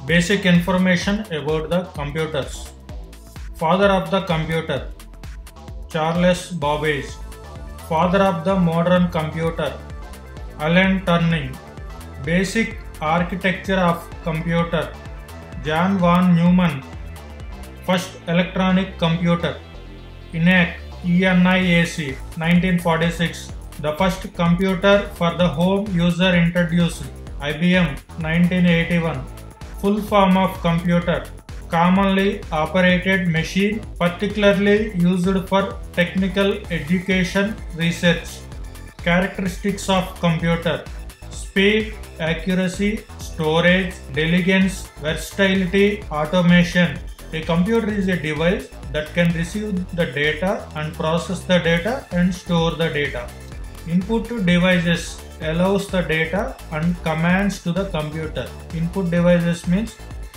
Basic information about the computers. Father of the computer, Charles Babbage. Father of the modern computer, Alan Turing. Basic architecture of computer, John von Neumann. First electronic computer, ENIAC, ENIAC, 1946. The first computer for the home user introduced, IBM, 1981. Full form of computer, commonly operated machine, particularly used for technical education research. Characteristics of computer: speed, accuracy, storage, diligence, versatility, automation. A computer is a device that can receive the data and process the data and store the data. Input devices allows the data and commands to the computer. Input devices means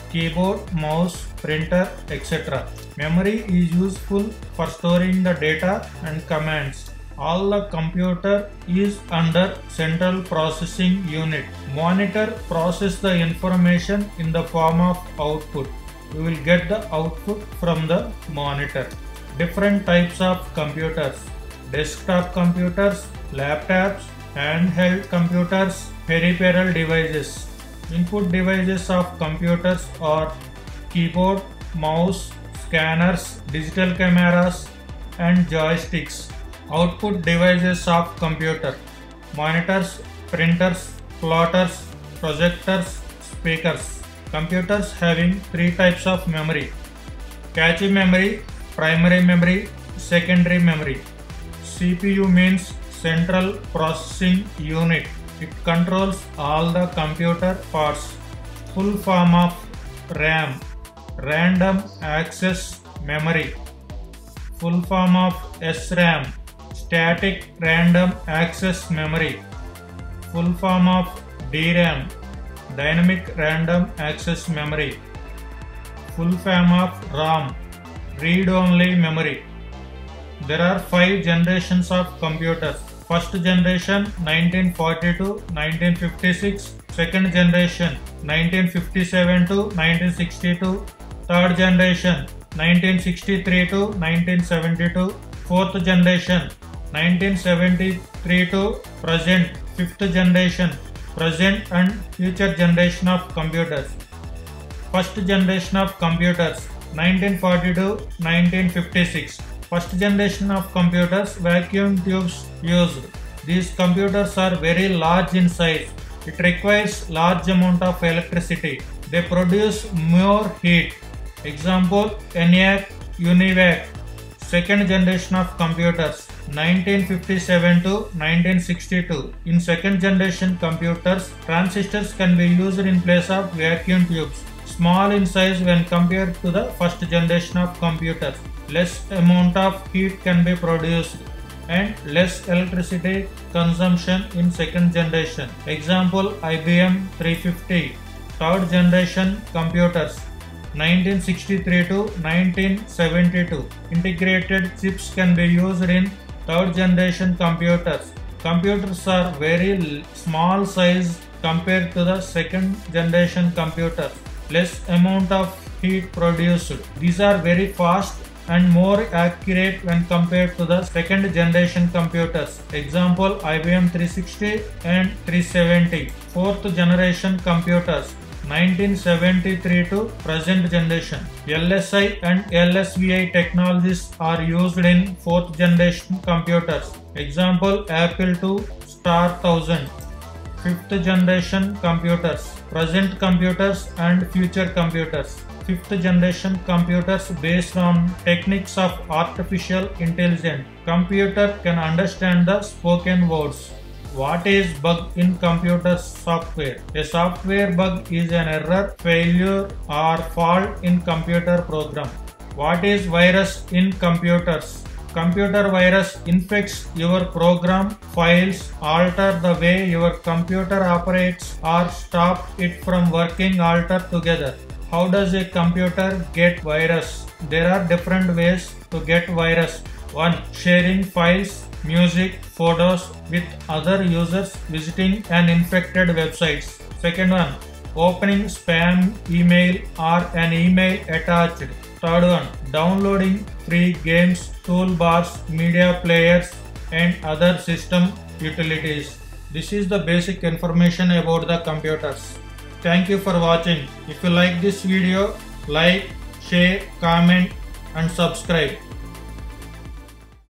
keyboard, mouse, printer, etc. Memory is useful for storing the data and commands. All the computer is under central processing unit. Monitor process the information in the form of output. You will get the output from the monitor. Different types of computers: desktop computers, laptops, handheld computers, peripheral devices. Input devices of computers are keyboard, mouse, scanners, digital cameras, and joysticks. Output devices of computer: monitors, printers, plotters, projectors, speakers. Computers having three types of memory: cache memory, primary memory, secondary memory. CPU means central processing unit. It controls all the computer parts. Full form of RAM, random access memory. Full form of SRAM, static random access memory. Full form of DRAM, dynamic random access memory. Full form of ROM, read-only memory. There are 5 generations of computers. First generation 1940 to 1956, second generation 1957 to 1962, third generation 1963 to 1972, fourth generation 1973 to present, fifth generation present and future generation of computers. First generation of computers 1940 to 1956. First generation of computers, vacuum tubes used. These computers are very large in size. It requires large amount of electricity. They produce more heat. Example: ENIAC, UNIVAC. Second generation of computers 1957 to 1962. In second generation computers, transistors can be used in place of vacuum tubes. Small in size when compared to the first generation of computers. Less amount of heat can be produced and less electricity consumption in second generation. Example: IBM 350. Third generation computers 1963 to 1972. Integrated chips can be used in third generation computers. Computers are very small size compared to the second generation computers. Less amount of heat produced. These are very fast and more accurate when compared to the second generation computers. Example: IBM 360 and 370. Fourth generation computers 1973 to present generation. LSI and LSVI technologies are used in fourth generation computers. Example: Apple II Star 1000. Fifth generation computers, present computers and future computers. Fifth generation computers based on techniques of artificial intelligence. Computer can understand the spoken words. What is bug in computer software? A software bug is an error, failure or fault in computer program. What is virus in computers? Computer virus infects your program, files, alter the way your computer operates or stop it from working altogether. How does a computer get virus? There are different ways to get virus. 1. Sharing files, music, photos with other users visiting an infected websites. Second one, opening spam email or an email attached. Third one, downloading free games, toolbars, media players and other system utilities. This is the basic information about the computers. Thank you for watching. If you like this video, like, share, comment and subscribe.